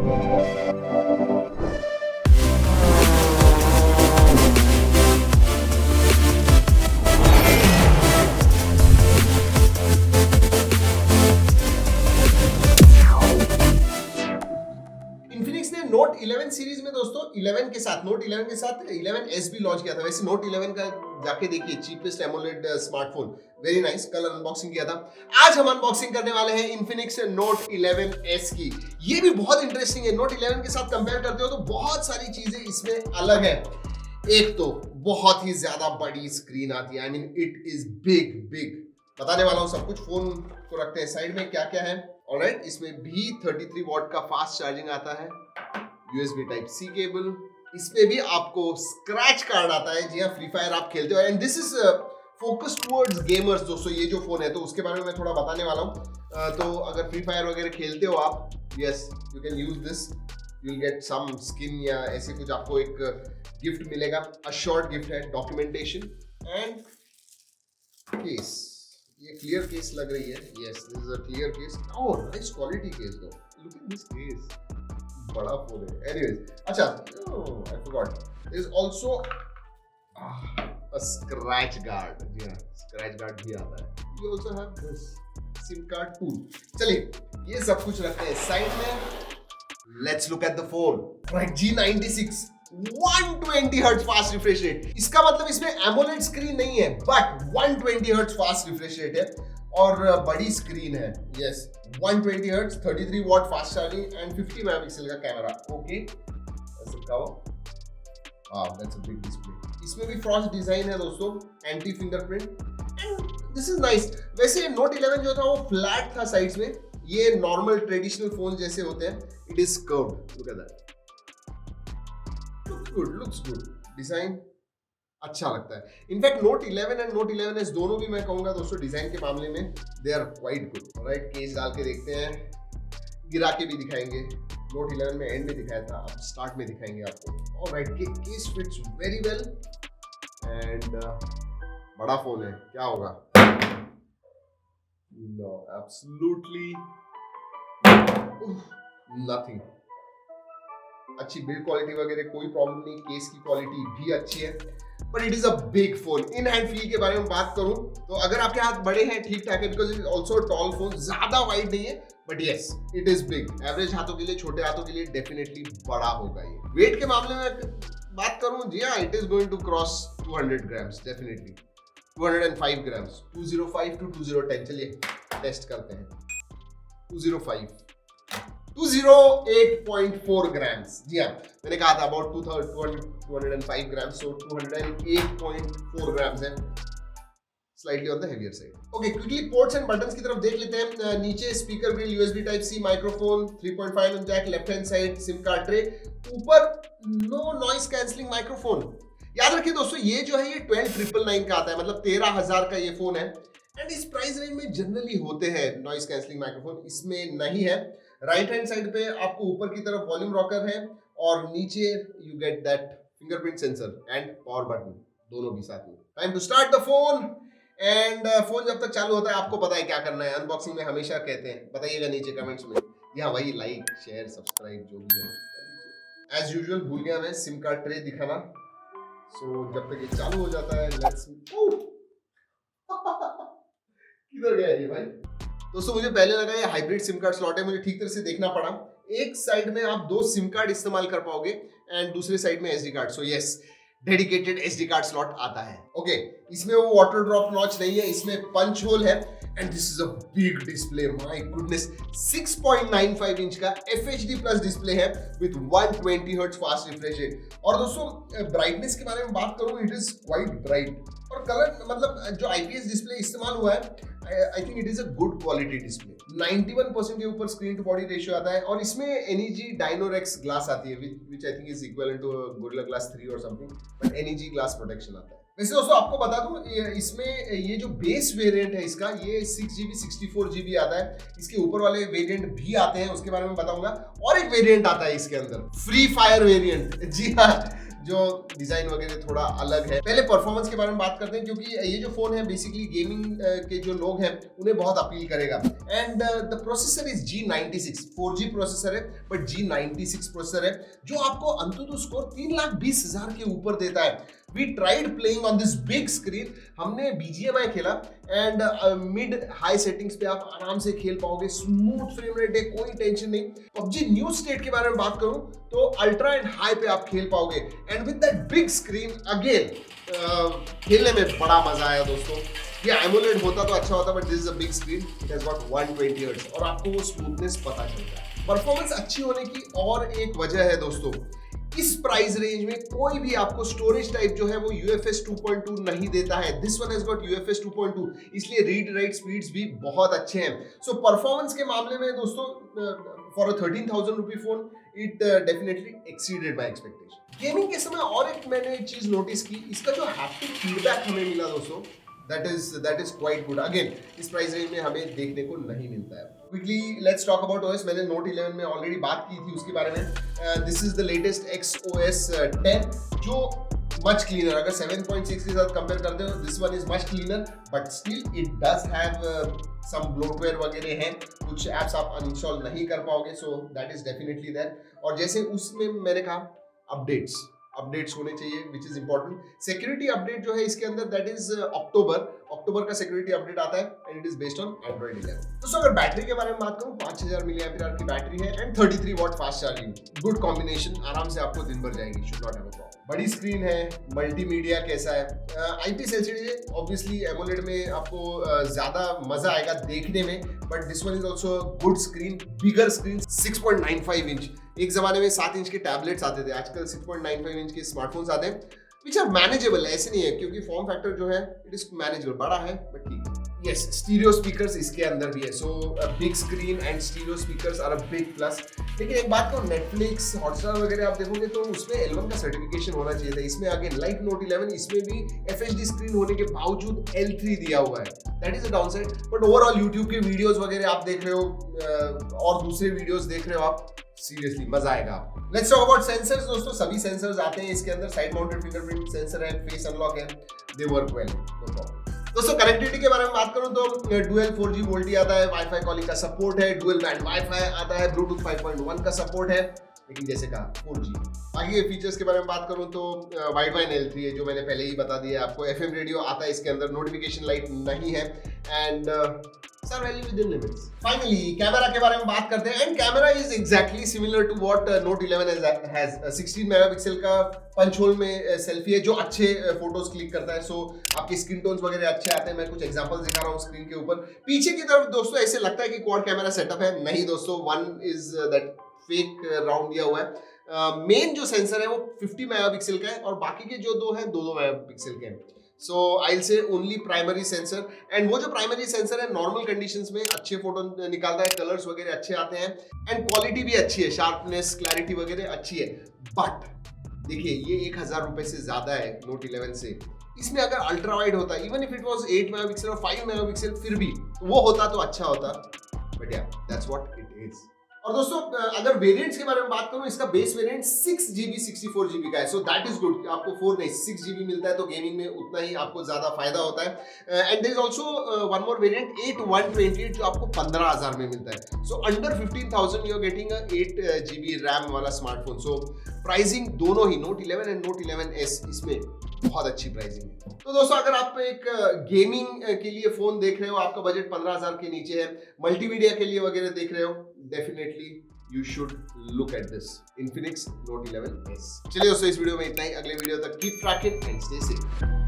Infinix ने note 11 series में दोस्तों 11 के साथ नोट 11 के साथ 11S भी लॉन्च किया था। वैसे नोट 11 का जाके देखिए, cheapest AMOLED smartphone, very nice. कल अनबॉक्सिंग किया था। आज हम अनबॉक्सिंग करने वाले हैं इन्फिनिक्स नोट 11S की। ये भी बहुत इंटरेस्टिंग है। नोट 11 के साथ कंपेयर करते हो तो बहुत सारी चीजें इसमें अलग है। एक तो बहुत ही ज्यादा बड़ी स्क्रीन आती है, I mean it is big. बताने वाला हूँ सब कुछ। फोन को रखते हैं साइड में, क्या क्या है। ऑलराइट, इसमें भी 33 वॉट का फास्ट चार्जिंग आता है, USB टाइप सी केबल। इसमें भी आपको स्क्रैच कार्ड आता है। जी हाँ, फ्री फायर आप खेलते हो and this is focus towards gamers. दोस्तों ये जो फोन है तो उसके बारे में मैं थोड़ा बताने वाला हूँ। तो अगर फ्री फायर वगैरह खेलते हो आप, yes you can use this, you will get some skin या ऐसे कुछ आपको एक गिफ्ट मिलेगा। अ शॉर्ट गिफ्ट है, डॉक्यूमेंटेशन एंड केस। ये क्लियर केस लग रही है। Yes, this is a clear case. Oh nice quality case though, look at this case, बड़ा फोन है। एनीवेज, अच्छा, I forgot, there is also a scratch guard. जी हां, स्क्रैच गार्ड भी आता है। You also have this SIM card tool. चलिए ये सब कुछ रखते हैं साइड में। Let's look at the phone. Right, G96 120 hertz fast refresh rate. इसका मतलब इसमें एमोलेड स्क्रीन नहीं है, but 120 hertz fast refresh rate है और बड़ी स्क्रीन है। Yes, 120 hertz, 33 watt fast charging and 50 megapixel का कैमरा। ओके, ऐसे का वो, wow, that's a big display. इसमें भी फ्रॉस्ट डिजाइन है दोस्तों, anti fingerprint and this is nice. वैसे नोट 11 जो था वो फ्लैट था साइड्स में, ये नॉर्मल ट्रेडिशनल फोन जैसे होते हैं। It is curved, look at that, looks good, design अच्छा लगता है। In fact note 11 and note 11S दोनों भी मैं कहूंगा दोस्तों डिजाइन के मामले में they are quite good. Right, case डाल के देखते हैं, गिरा के भी दिखाएंगे। नोट 11 में एंड में दिखाया था, अब स्टार्ट में दिखाएंगे आपको। Alright, case fits very well and बड़ा फोन है, क्या होगा? No, absolutely nothing. अच्छी बिल्ड क्वालिटी वगैरह कोई प्रॉब्लम नहीं, केस की क्वालिटी भी अच्छी है, but it is a big phone. In hand feel के बारे में बात करूं तो अगर आपके हाथ बड़े हैं ठीक ठाक है, because it is also tall phone, ज्यादा वाइड नहीं है, but yes it is big. Average हाथों के लिए, छोटे हाथों के लिए डेफिनेटली बड़ा होगा ये। वेट के मामले में बात करूं, जी हाँ, it is going to cross 200 grams definitely, 205 grams, 205 to 2010। चलिए टेस्ट करते हैं। 205, 208.4 ग्राम्स। जी हाँ, मैंने कहा था अबाउट 205 ग्राम्स, सो 208.4 ग्राम्स है, slightly on the heavier side. Okay, quickly ports and buttons की तरफ देख लेते हैं। नीचे speaker grill, USB type C, microphone, 3.5mm jack, left hand side sim card tray, ऊपर नो नॉइस कैंसलिंग माइक्रोफोन। याद रखिए दोस्तों, ये जो है ये 12,999 का आता है, मतलब 13,000 का ये फोन है एंड इस प्राइस रेंज में जनरली होते हैं नॉइस कैंसलिंग माइक्रोफोन, इसमें नहीं है। राइट हैंड साइड पे आपको ऊपर की तरफ वॉल्यूम रॉकर है और नीचे you get that fingerprint sensor and power button, दोनों भी साथ में। Time to start the phone and phone जब तक चालू होता है आपको पता है क्या करना है। अनबॉक्सिंग में हमेशा कहते हैं, बताइएगा नीचे कमेंट्स में। यहाँ वही लाइक शेयर सब्सक्राइब जो भी है। एज यूजुअल भूल गया मैं सिम कार्ड ट्रे दिखाना, सो जब तक ये चालू हो जाता है लेट्स किधर गया ये भाई? दोस्तों मुझे पहले लगा ये हाइब्रिड सिम कार्ड स्लॉट है, मुझे ठीक तरह से देखना पड़ा। एक साइड में आप 2 सिम कार्ड इस्तेमाल कर पाओगे एंड दूसरे साइड में SD card. So yes, dedicated SD card slot आता है। ओके, इसमें वो वाटर ड्रॉप नॉच नहीं है, इसमें पंच होल है and this is a big display, my goodness. 6.95 inch का FHD प्लस डिस्प्ले है with 120 hertz fast refresh rate. और दोस्तों ब्राइटनेस के बारे में बात करूं, इट इज क्वाइट ब्राइट और कलर, मतलब जो IPS डिस्प्ले इस्तेमाल हुआ है, I think it is a good quality display. 91% के ऊपर स्क्रीन टू बॉडी रेशियो आता है और इसमें NEG Dynореx ग्लास आती है which I think is equivalent to Gorilla Glass 3 or something, but NEG glass protection आता है। वैसे दोस्तों आपको बता दूं, इसमें ये जो बेस वेरिएंट है इसका, ये 6GB 64GB आता है। इसके ऊपर वाले वेरिएंट भी आते हैं, उसके बारे में बताऊंगा। और एक वेरिएंट आता है इसके अंदर, फ्री फायर वेरिएंट। जी हाँ, जो डिजाइन वगैरह थोड़ा अलग है। पहले परफॉर्मेंस के बारे में बात करते हैं, क्योंकि ये जो फोन है बेसिकली गेमिंग के जो लोग हैं उन्हें बहुत अपील करेगा। And the processor is G96, 4G processor है, बट G96 प्रोसेसर है जो आपको अंततः स्कोर 3,20,000 के ऊपर देता है। We tried playing on this big screen, हमने BGMI खेला एंड मिड हाई सेटिंग्स पे आप आराम से खेल पाओगे, स्मूथ फ्रेम रेट है, कोई टेंशन नहीं। PUBG न्यू स्टेट के बारे में बात करूं तो अल्ट्रा एंड हाई पे आप खेल पाओगे, and with that big screen again खेलने में बड़ा मजा आया दोस्तों। ये एमोलेड होता तो अच्छा होता, but this is a big screen, it has got 120 hertz और आपको वो स्मूथनेस पता चलता है। परफॉर्मेंस अच्छी होने की और एक वजह है दोस्तों, इस प्राइस रेंज में कोई भी आपको स्टोरेज टाइप जो है वो UFS 2.2 नहीं देता है। This one has got UFS 2.2, इसलिए रीड राइट स्पीड्स भी बहुत अच्छे हैं। सो परफॉर्मेंस के मामले में दोस्तों for a 13,000 rupee phone it definitely exceeded my expectation. Gaming के समय और एक मैंने चीज नोटिस की, इसका जो हैप्टिक फीडबैक हमें मिला दोस्तों, that is quite good. Again, इस प्राइस रेंज में हमें देखने को नहीं मिलता है। Quickly, let's talk about OS. मैंने Note 11 में ऑलरेडी बात की थी उसके बारे में। This is the latest XOS 10, जो much cleaner, अगर 7.6 के साथ कंपेयर करते हो, this one is much cleaner, but still it does have some bloatware वगैरह हैं, कुछ apps आप uninstall नहीं कर पाओगे, so that is definitely there। और जैसे उसमें मैंने कहा अपडेट्स होने चाहिए, which is important. Security update जो है इसके अंदर, दैट इज अक्टूबर का सिक्योरिटी अपडेट आता है and it is based on Android 11। दोस्तों अगर बैटरी के बारे में बात करूं, 5000 mAh की बैटरी है and 33 watt fast charging, good combination, आराम से आपको दिन भर जाएगी, should not have a problem. बड़ी स्क्रीन है, मल्टीमीडिया कैसा है, IPS LCD है, ऑब्वियसली एमोलेड में आपको ज्यादा मजा आएगा देखने में, but this one is also good screen, bigger screen, 6.95 inch. एक जमाने में 7 इंच के टैबलेट्स आते थे, आजकल 6.95 इंच के स्मार्टफोन्स आते हैं, विच आर मैनेजेबल। ऐसे नहीं है, क्योंकि फॉर्म फैक्टर जो है इट इज मैनेजेबल, बड़ा है बट ठीक है। यस, स्टीरियो स्पीकर्स इसके अंदर भी है, so big screen and stereo speakers are a big plus. लेकिन एक बात करो, नेटफ्लिक्स, हॉटस्टार वगैरह आप देखोगे तो उसमें L1 का सर्टिफिकेशन होना चाहिए था। इसमें आगे लाइक Note 11, इसमें भी FHD स्क्रीन होने के बावजूद L3 दिया हुआ है, that is a downside. But overall YouTube के वीडियोस वगैरह आप देख रहे हो और दूसरे वीडियोस देख रहे हो आप, सीरियसली मजा आएगा आपको। लेट्स टॉक अबाउट सेंसर्स दोस्तों, सभी सेंसर्स आते हैं इसके अंदर, साइड माउंटेड फिंगरप्रिंट सेंसर है, फेस अनलॉक है, they work well, no problem. दोस्तों कनेक्टिविटी के बारे में बात करूं तो डुअल 4G वोल्टी आता है, वाईफाई कॉलिंग का सपोर्ट है, डुअल बैंड वाईफाई आता है, ब्लूटूथ 5.1 का सपोर्ट है, लेकिन जैसे कहा 4G। बाकी के फीचर्स के बारे में बात करूं तो वाइड वाइन L3 है, जो मैंने पहले ही बता दिया आपको, FM रेडियो आता है इसके अंदर, नोटिफिकेशन लाइट नहीं है, and SAR value within limits. Finally camera के बारे में बात करते हैं, and camera is exactly similar to what Note 11 has. 16 megapixel का पंच होल में सेल्फी है जो अच्छे फोटोज क्लिक करता है, सो आपके स्किन टोन्स वगैरह अच्छे आते हैं। मैं कुछ एग्जांपल्स दिखा रहा हूँ स्क्रीन के ऊपर। पीछे की तरफ दोस्तों ऐसे लगता है कि क्वाड कैमरा सेटअप है, नहीं दोस्तों, one is that fake round दिया हुआ है। मेन जो सेंसर है वो 50 मेगापिक्सल का है और बाकी के जो दो हैं 2 मेगापिक्सल के हैं। So I will say only primary sensor, and वो जो प्राइमरी सेंसर है नॉर्मल कंडीशंस में अच्छे फोटो निकालता है, कलर्स वगैरह अच्छे आते हैं, एंड क्वालिटी भी अच्छी है, शार्पनेस, क्लैरिटी वगैरह अच्छी है। बट देखिए ये 1000 रुपए से ज्यादा है Note 11 से। इसमें अगर अल्ट्रा वाइड होता, even if it was 8 megapixel और 5 मेगापिक्सल, फिर भी वो होता तो अच्छा होता, बट या दैट्स व्हाट इट इज। और दोस्तों अगर वेरिएंट्स के बारे में बात करूं, इसका बेस वेरिएंट 6GB 64GB का है, सो दैट इज गुड। आपको 4 नहीं 6GB मिलता है, तो गेमिंग में उतना ही आपको ज्यादा फायदा होता है। And there is also one more variant 8128 जो आपको 15,000 में मिलता है, so under 15,000 you are getting a 8GB RAM वाला स्मार्टफोन। सो प्राइसिंग दोनों ही Note 11 एंड Note 11S इसमें बहुत अच्छी प्राइसिंग है। तो दोस्तों अगर आप एक गेमिंग के लिए फोन देख रहे हो, आपका बजट 15,000 के नीचे है, मल्टीमीडिया के लिए वगैरह देख रहे हो, definitely you should look at this Infinix Note 11S। चलिए दोस्तों इस वीडियो में इतना ही, अगले वीडियो तक keep trekking and stay safe.